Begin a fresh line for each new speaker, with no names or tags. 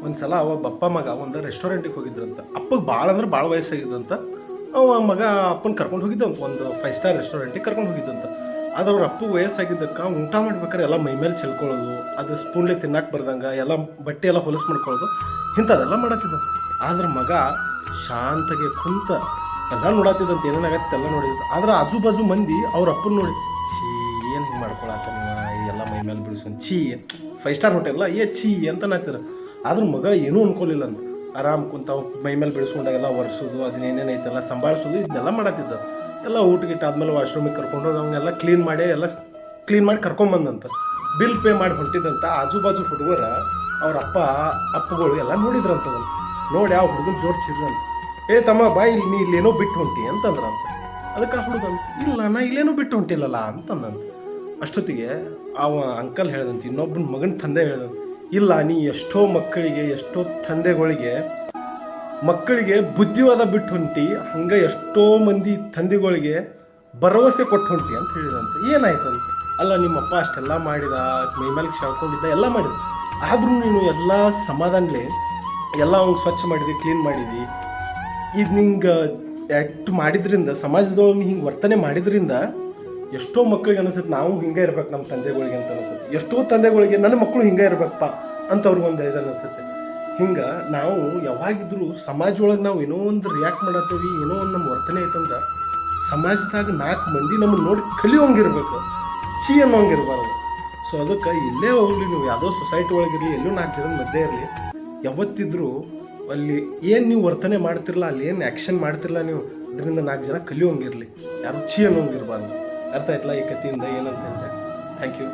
ಒಂದು ಸಲ ಅವ ಬಪ್ಪ ಮಗ ಒಂದು ರೆಸ್ಟೋರೆಂಟಿಗೆ ಹೋಗಿದ್ರಂತ. ಅಪ್ಪಗೆ ಭಾಳ ಅಂದ್ರೆ ಭಾಳ ವಯಸ್ಸಾಗಿದ್ದಂತ. ಅವ ಮಗ ಅಪ್ಪನ ಕರ್ಕೊಂಡು ಹೋಗಿದ್ದಂತ, ಒಂದು 5 ಸ್ಟಾರ್ ರೆಸ್ಟೋರೆಂಟಿಗೆ ಕರ್ಕೊಂಡು ಹೋಗಿದ್ದಂತ. ಆದ್ರೆ ಅವ್ರ ಅಪ್ಪಗೆ ವಯಸ್ಸಾಗಿದ್ದಕ್ಕೆ ಊಟ ಮಾಡ್ಬೇಕಾದ್ರೆ ಎಲ್ಲ ಮೈಮೇಲೆ ಚೆಲ್ಕೊಳ್ಳೋದು, ಅದು ಸ್ಪೂನ್ಲೆ ತಿನ್ನಕ್ಕೆ ಬರ್ದಂಗೆ ಎಲ್ಲ ಬಟ್ಟೆ ಎಲ್ಲ ಹೊಲಸು ಮಾಡ್ಕೊಳ್ಳೋದು, ಇಂಥದ್ದೆಲ್ಲ ಮಾಡತ್ತಿದ್ದ. ಆದ್ರೆ ಮಗ ಶಾಂತಗೆ ಕುಂತ ಎಲ್ಲ ನೋಡತ್ತಿದ್ದಂತ, ಏನೇನಾಗತ್ತೆ ಎಲ್ಲ ನೋಡಿದ. ಆದ್ರೆ ಆಜು ಬಾಜು ಮಂದಿ ಅವ್ರ ಅಪ್ಪನ ನೋಡಿ, ಛೀ ಏನು ಹಿಂಗೆ ಮಾಡ್ಕೊಳತ್ತ ನೀವು, ಎಲ್ಲ ಮೈಮೇಲೆ ಬಿಡಿಸ್ಕೊಂಡು ಛೀ 5 ಸ್ಟಾರ್ ಹೋಟೆಲ್ಲ ಛೀ ಅಂತ ನಾತಿರ. ಆದ್ರೂ ಮಗ ಏನೂ ಅನ್ಕೊಲಿಲ್ಲ ಅಂತ, ಆರಾಮ್ ಕುಂತ ಮೈ ಮೇಲೆ ಬಿಡಿಸ್ಕೊಂಡಾಗೆಲ್ಲ ಒರೆಸೋದು, ಅದನ್ನೇನೇನೈತೆಲ್ಲ ಸಂಭಾಳಿಸೋದು, ಇದನ್ನೆಲ್ಲ ಮಾಡತ್ತಿದ್ದ. ಎಲ್ಲ ಊಟಗಿಟ್ಟು ಆದ್ಮೇಲೆ ವಾಶ್ರೂಮಿಗೆ ಕರ್ಕೊಂಡೋಗಿ ಅವನ್ನೆಲ್ಲ ಕ್ಲೀನ್ ಮಾಡಿ ಕರ್ಕೊಂಬಂದಂತ. ಬಿಲ್ ಪೇ ಮಾಡಿ ಹೊಂಟಿದ್ದಂತ. ಆಜು ಬಾಜು ಹುಡುಗರ ಅವ್ರ ಅಪ್ಪಗಳು ಎಲ್ಲ ನೋಡಿದ್ರಂತದನ್ನು. ನೋಡಿ ಆ ಹುಡುಗನ ಜೋರು ಚಿರ್ರಂತ, ಏ ತಮ್ಮ ಬಾ ಇಲ್ಲಿ, ನೀ ಇಲ್ಲೇನೋ ಬಿಟ್ಟು ಹೊಂಟಿ ಅಂತಂದ್ರಂತ. ಅದಕ್ಕೆ ಆ ಹುಡುಗಂತ, ಇಲ್ಲ ನಾ ಇಲ್ಲೇನೋ ಬಿಟ್ಟು ಹೊಂಟಿಲ್ಲಲ್ಲ ಅಂತಂದಂತ. ಅಷ್ಟೊತ್ತಿಗೆ ಅವ ಅಂಕಲ್ ಹೇಳ್ದಂತ, ಇನ್ನೊಬ್ಬನ ಮಗನ ತಂದೆ ಹೇಳ್ದಂತ, ಇಲ್ಲ ನೀ ಎಷ್ಟೋ ತಂದೆಗಳಿಗೆ ಬುದ್ಧಿವಾದ ಬಿಟ್ಟು ಹೊಂಟಿ, ಹಂಗೆ ಎಷ್ಟೋ ಮಂದಿ ತಂದೆಗಳಿಗೆ ಭರವಸೆ ಕೊಟ್ಟು ಹೊಂಟಿ ಅಂತ ಹೇಳಿದಂತ. ಏನಾಯ್ತು ಅಂತ, ಅಲ್ಲ ನಿಮ್ಮಪ್ಪ ಅಷ್ಟೆಲ್ಲ ಮಾಡಿದ, ಮೈಮೇಲೆ ಶಾಳ್ಕೊಂಡಿದ್ದ, ಎಲ್ಲ ಮಾಡಿದ, ಆದ್ರೂ ನೀನು ಎಲ್ಲ ಸಮಾಧಾನಲೇ ಎಲ್ಲ ಅವ್ನು ಸ್ವಚ್ಛ ಮಾಡಿದಿ, ಕ್ಲೀನ್ ಮಾಡಿದಿ. ಇದು ನಿಂಗೆ ಆ್ಯಕ್ಟ್ ಮಾಡಿದ್ರಿಂದ, ಸಮಾಜದೊಳಗೆ ಹಿಂಗೆ ವರ್ತನೆ ಮಾಡಿದ್ರಿಂದ ಎಷ್ಟೋ ಮಕ್ಕಳಿಗೆ ಅನಿಸುತ್ತೆ ನಾವು ಹಿಂಗೆ ಇರ್ಬೇಕು ನಮ್ಮ ತಂದೆಗಳಿಗೆ ಅಂತ ಅನಿಸುತ್ತೆ. ಎಷ್ಟೋ ತಂದೆಗಳಿಗೆ ನನ್ನ ಮಕ್ಕಳು ಹಿಂಗೆ ಇರ್ಬೇಕಪ್ಪ ಅಂತ ಅವ್ರಿಗೊಂದು ಇದು ಅನಿಸುತ್ತೆ. ಹಿಂಗೆ ನಾವು ಯಾವಾಗಿದ್ರೂ ಸಮಾಜದೊಳಗೆ ನಾವು ಏನೋ ಒಂದು ರಿಯಾಕ್ಟ್ ಮಾಡತ್ತೀವಿ, ಏನೋ ಒಂದು ನಮ್ಮ ವರ್ತನೆ ಐತಂದ್ರೆ ಸಮಾಜದಾಗ 4 ಮಂದಿ ನಮ್ಮನ್ನು ನೋಡಿ ಕಲಿಯೋಂಗಿರ್ಬೇಕು, ಛೀ ಅನ್ನೋಂಗಿರ್ಬಾರ್ದು. ಸೊ ಅದಕ್ಕೆ ಇಲ್ಲೇ ಹೋಗಲಿ, ನೀವು ಯಾವುದೋ ಸೊಸೈಟಿ ಒಳಗಿರಲಿ, ಎಲ್ಲೋ 4 ಜನದ ಮಧ್ಯೆ ಇರಲಿ, ಯಾವತ್ತಿದ್ರೂ ಅಲ್ಲಿ ಏನು ನೀವು ವರ್ತನೆ ಮಾಡ್ತಿರಲ್ಲ, ಅಲ್ಲಿ ಏನು ಆ್ಯಕ್ಷನ್ ಮಾಡ್ತಿರಲ್ಲ ನೀವು, ಅದರಿಂದ 4 ಜನ ಕಲಿಯೋಂಗಿರಲಿ, ಯಾರು ಛೀ ಅನ್ನೋಂಗಿರ್ಬಾರ್ದು. ಅರ್ಥ ಆಯ್ತಲ್ಲ ಈ ಕಥೆಯಿಂದ ಏನಂತ? Thank you.